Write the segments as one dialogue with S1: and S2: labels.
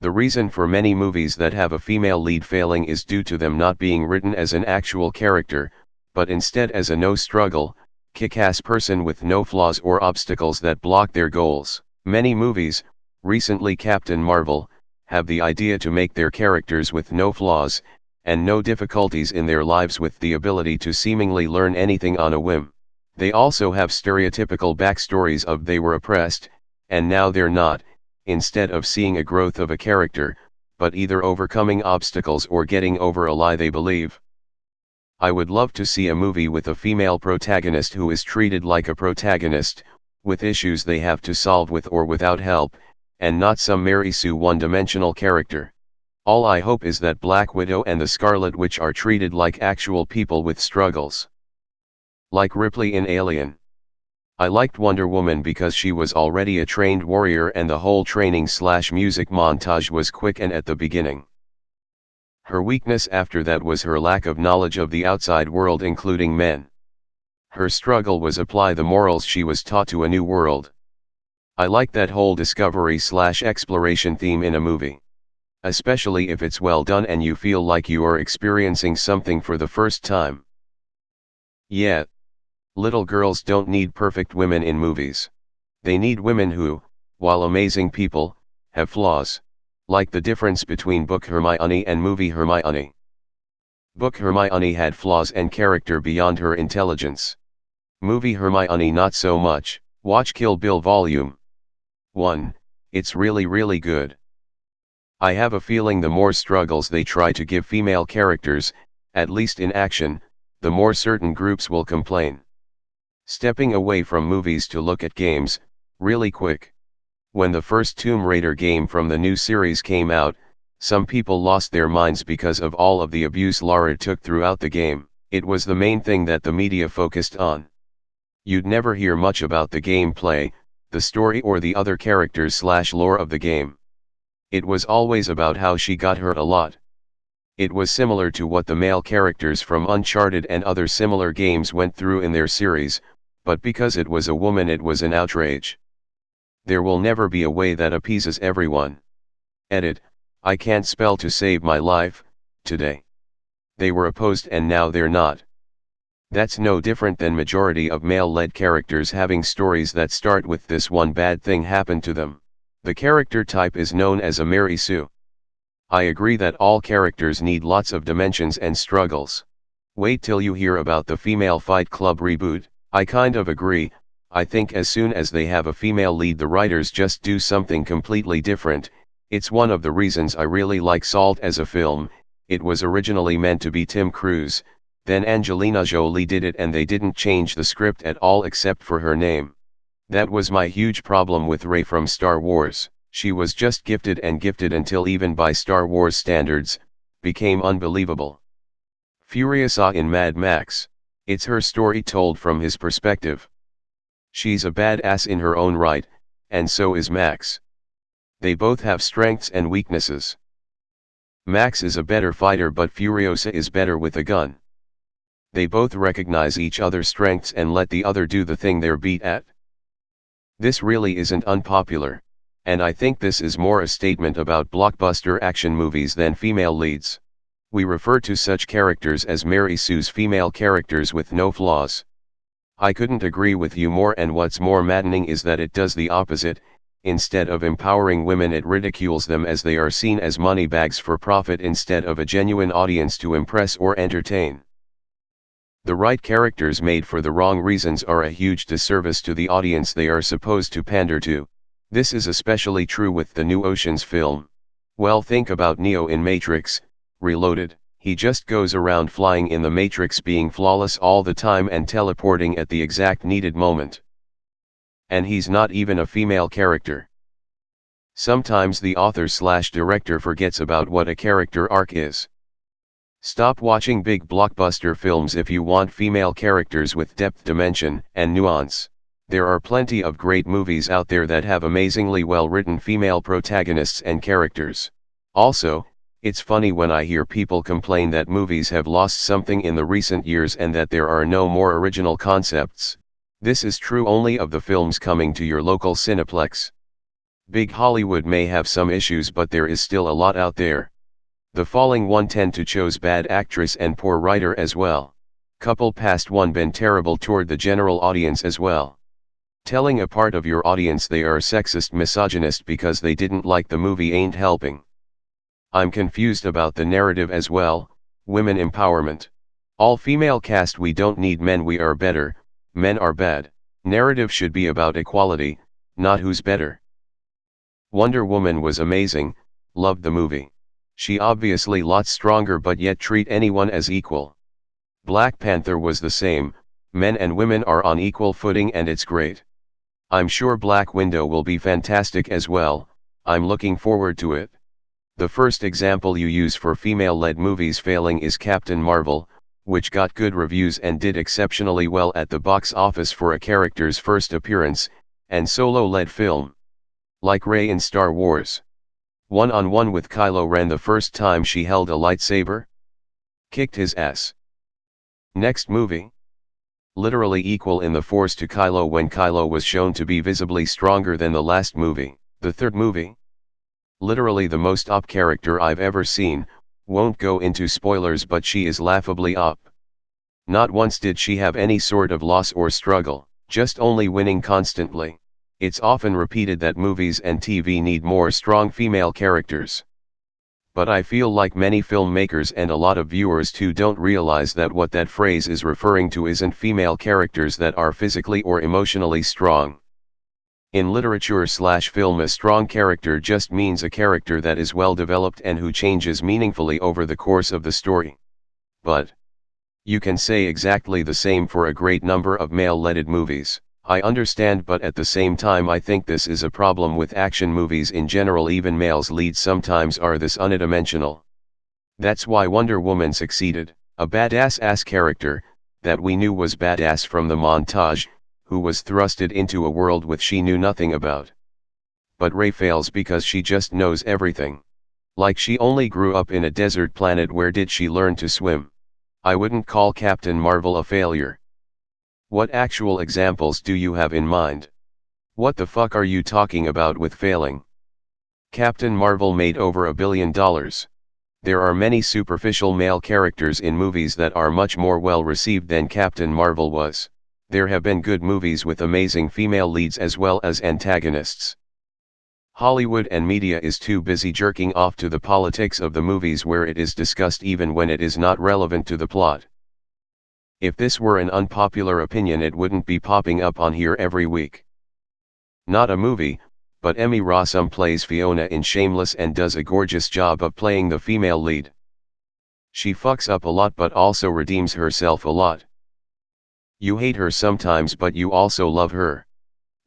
S1: The reason for many movies that have a female lead failing is due to them not being written as an actual character, but instead as a no-struggle, kick-ass person with no flaws or obstacles that block their goals. Many movies, recently Captain Marvel, have the idea to make their characters with no flaws, and no difficulties in their lives with the ability to seemingly learn anything on a whim. They also have stereotypical backstories of they were oppressed, and now they're not, instead of seeing a growth of a character, but either overcoming obstacles or getting over a lie they believe. I would love to see a movie with a female protagonist who is treated like a protagonist, with issues they have to solve with or without help, and not some Mary Sue one-dimensional character. All I hope is that Black Widow and the Scarlet Witch are treated like actual people with struggles. Like Ripley in Alien. I liked Wonder Woman because she was already a trained warrior and the whole training/music montage was quick and at the beginning. Her weakness after that was her lack of knowledge of the outside world including men. Her struggle was apply the morals she was taught to a new world. I like that whole discovery/exploration theme in a movie. Especially if it's well done and you feel like you are experiencing something for the first time. Yeah. Little girls don't need perfect women in movies. They need women who, while amazing people, have flaws. Like the difference between book Hermione and movie Hermione. Book Hermione had flaws and character beyond her intelligence. Movie Hermione not so much. Watch Kill Bill Volume 1, it's really good. I have a feeling the more struggles they try to give female characters, at least in action, the more certain groups will complain. Stepping away from movies to look at games, really quick. When the first Tomb Raider game from the new series came out, some people lost their minds because of all of the abuse Lara took throughout the game. It was the main thing that the media focused on. You'd never hear much about the gameplay, the story or the other characters/lore of the game. It was always about how she got hurt a lot. It was similar to what the male characters from Uncharted and other similar games went through in their series, but because it was a woman it was an outrage. There will never be a way that appeases everyone. Edit, I can't spell to save my life, today. They were opposed and now they're not. That's no different than majority of male-led characters having stories that start with this one bad thing happened to them. The character type is known as a Mary Sue. I agree that all characters need lots of dimensions and struggles. Wait till you hear about the Female Fight Club reboot. I kind of agree. I think as soon as they have a female lead the writers just do something completely different. It's one of the reasons I really like Salt as a film. It was originally meant to be Tim Cruise, then Angelina Jolie did it and they didn't change the script at all except for her name. That was my huge problem with Rey from Star Wars. She was just gifted and gifted until even by Star Wars standards, became unbelievable. Furiosa in Mad Max. It's her story told from his perspective. She's a badass in her own right, and so is Max. They both have strengths and weaknesses. Max is a better fighter but Furiosa is better with a gun. They both recognize each other's strengths and let the other do the thing they're beat at. This really isn't unpopular, and I think this is more a statement about blockbuster action movies than female leads. We refer to such characters as Mary Sue's female characters with no flaws. I couldn't agree with you more, and what's more maddening is that it does the opposite. Instead of empowering women it ridicules them as they are seen as money bags for profit instead of a genuine audience to impress or entertain. The right characters made for the wrong reasons are a huge disservice to the audience they are supposed to pander to. This is especially true with the new Ocean's film. Well, think about Neo in Matrix Reloaded. He just goes around flying in the Matrix being flawless all the time and teleporting at the exact needed moment. And he's not even a female character. Sometimes the author/director forgets about what a character arc is. Stop watching big blockbuster films if you want female characters with depth, dimension, and nuance. There are plenty of great movies out there that have amazingly well-written female protagonists and characters. Also, it's funny when I hear people complain that movies have lost something in the recent years and that there are no more original concepts. This is true only of the films coming to your local Cineplex. Big Hollywood may have some issues, but there is still a lot out there. The falling one tend to chose bad actress and poor writer as well. Couple past one been terrible toward the general audience as well. Telling a part of your audience they are sexist misogynist because they didn't like the movie ain't helping. I'm confused about the narrative as well. Women empowerment. All female cast, we don't need men, we are better, men are bad. Narrative should be about equality, not who's better. Wonder Woman was amazing, loved the movie. She obviously lots stronger but yet treat anyone as equal. Black Panther was the same, men and women are on equal footing and it's great. I'm sure Black Widow will be fantastic as well, I'm looking forward to it. The first example you use for female-led movies failing is Captain Marvel, which got good reviews and did exceptionally well at the box office for a character's first appearance, and solo-led film. Like Rey in Star Wars. One-on-one with Kylo Ren the first time she held a lightsaber? Kicked his ass. Next movie. Literally equal in the Force to Kylo when Kylo was shown to be visibly stronger than the last movie. The third movie. Literally the most OP character I've ever seen, won't go into spoilers but she is laughably OP. Not once did she have any sort of loss or struggle, just only winning constantly. It's often repeated that movies and TV need more strong female characters. But I feel like many filmmakers and a lot of viewers too don't realize that what that phrase is referring to isn't female characters that are physically or emotionally strong. In literature/film, a strong character just means a character that is well developed and who changes meaningfully over the course of the story. But you can say exactly the same for a great number of male-led movies. I understand, but at the same time I think this is a problem with action movies in general. Even males leads sometimes are this unidimensional. That's why Wonder Woman succeeded, a badass character, that we knew was badass from the montage, who was thrusted into a world which she knew nothing about. But Rey fails because she just knows everything. Like she only grew up in a desert planet. Where did she learn to swim? I wouldn't call Captain Marvel a failure. What actual examples do you have in mind? What the fuck are you talking about with failing? Captain Marvel made over $1 billion. There are many superficial male characters in movies that are much more well received than Captain Marvel was. There have been good movies with amazing female leads as well as antagonists. Hollywood and media is too busy jerking off to the politics of the movies where it is discussed even when it is not relevant to the plot. If this were an unpopular opinion, it wouldn't be popping up on here every week. Not a movie, but Emmy Rossum plays Fiona in Shameless and does a gorgeous job of playing the female lead. She fucks up a lot but also redeems herself a lot. You hate her sometimes but you also love her.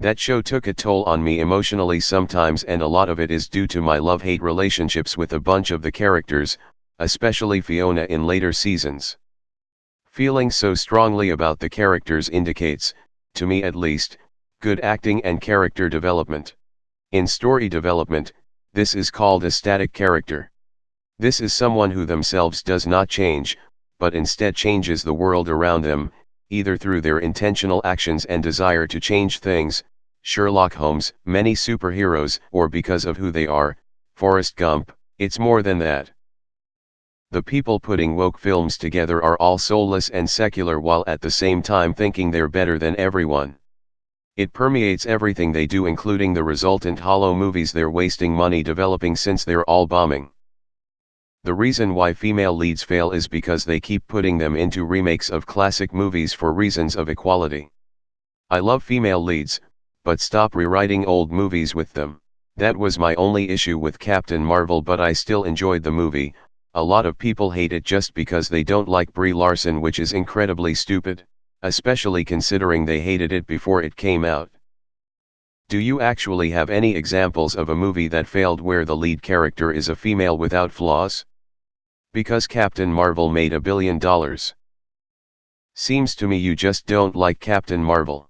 S1: That show took a toll on me emotionally sometimes, and a lot of it is due to my love-hate relationships with a bunch of the characters, especially Fiona in later seasons. Feeling so strongly about the characters indicates, to me at least, good acting and character development. In story development, this is called a static character. This is someone who themselves does not change, but instead changes the world around them, either through their intentional actions and desire to change things, Sherlock Holmes, many superheroes, or because of who they are, Forrest Gump. It's more than that. The people putting woke films together are all soulless and secular while at the same time thinking they're better than everyone. It permeates everything they do, including the resultant hollow movies they're wasting money developing since they're all bombing. The reason why female leads fail is because they keep putting them into remakes of classic movies for reasons of equality. I love female leads, but stop rewriting old movies with them. That was my only issue with Captain Marvel, but I still enjoyed the movie. A lot of people hate it just because they don't like Brie Larson, which is incredibly stupid, especially considering they hated it before it came out. Do you actually have any examples of a movie that failed where the lead character is a female without flaws? Because Captain Marvel made $1 billion. Seems to me you just don't like Captain Marvel.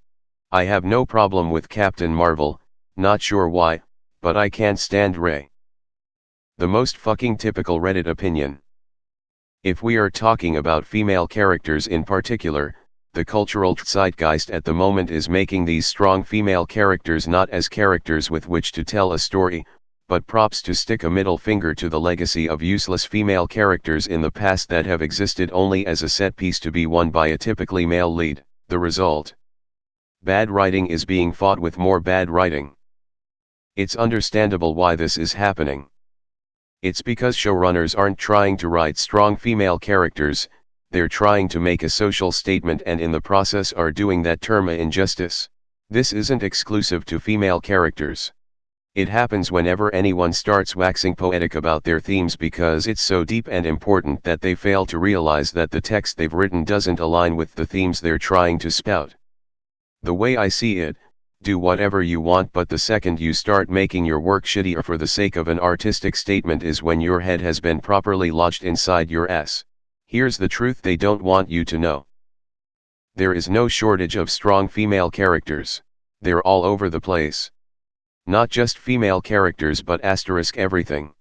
S1: I have no problem with Captain Marvel, not sure why, but I can't stand Rey. The most fucking typical Reddit opinion. If we are talking about female characters in particular, The cultural zeitgeist at the moment is making these strong female characters not as characters with which to tell a story, but props to stick a middle finger to the legacy of useless female characters in the past that have existed only as a set piece to be won by a typically male lead. The result: bad writing is being fought with more bad writing. It's understandable why this is happening. It's because showrunners aren't trying to write strong female characters, they're trying to make a social statement and in the process are doing that term a injustice. This isn't exclusive to female characters. It happens whenever anyone starts waxing poetic about their themes because it's so deep and important that they fail to realize that the text they've written doesn't align with the themes they're trying to spout. The way I see it, do whatever you want, but the second you start making your work shittier for the sake of an artistic statement is when your head has been properly lodged inside your ass. Here's the truth they don't want you to know. There is no shortage of strong female characters. They're all over the place. Not just female characters but everything.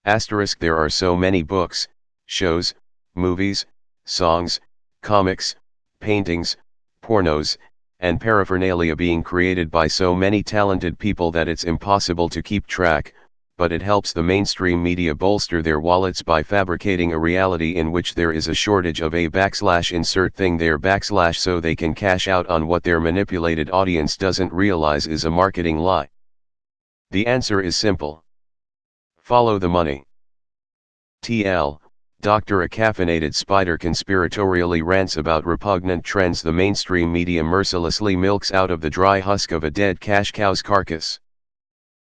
S1: There are so many books, shows, movies, songs, comics, paintings, pornos, and paraphernalia being created by so many talented people that it's impossible to keep track, but it helps the mainstream media bolster their wallets by fabricating a reality in which there is a shortage of a /insert thing there / so they can cash out on what their manipulated audience doesn't realize is a marketing lie. The answer is simple. Follow the money. TL, Dr. A caffeinated spider conspiratorially rants about repugnant trends the mainstream media mercilessly milks out of the dry husk of a dead cash cow's carcass.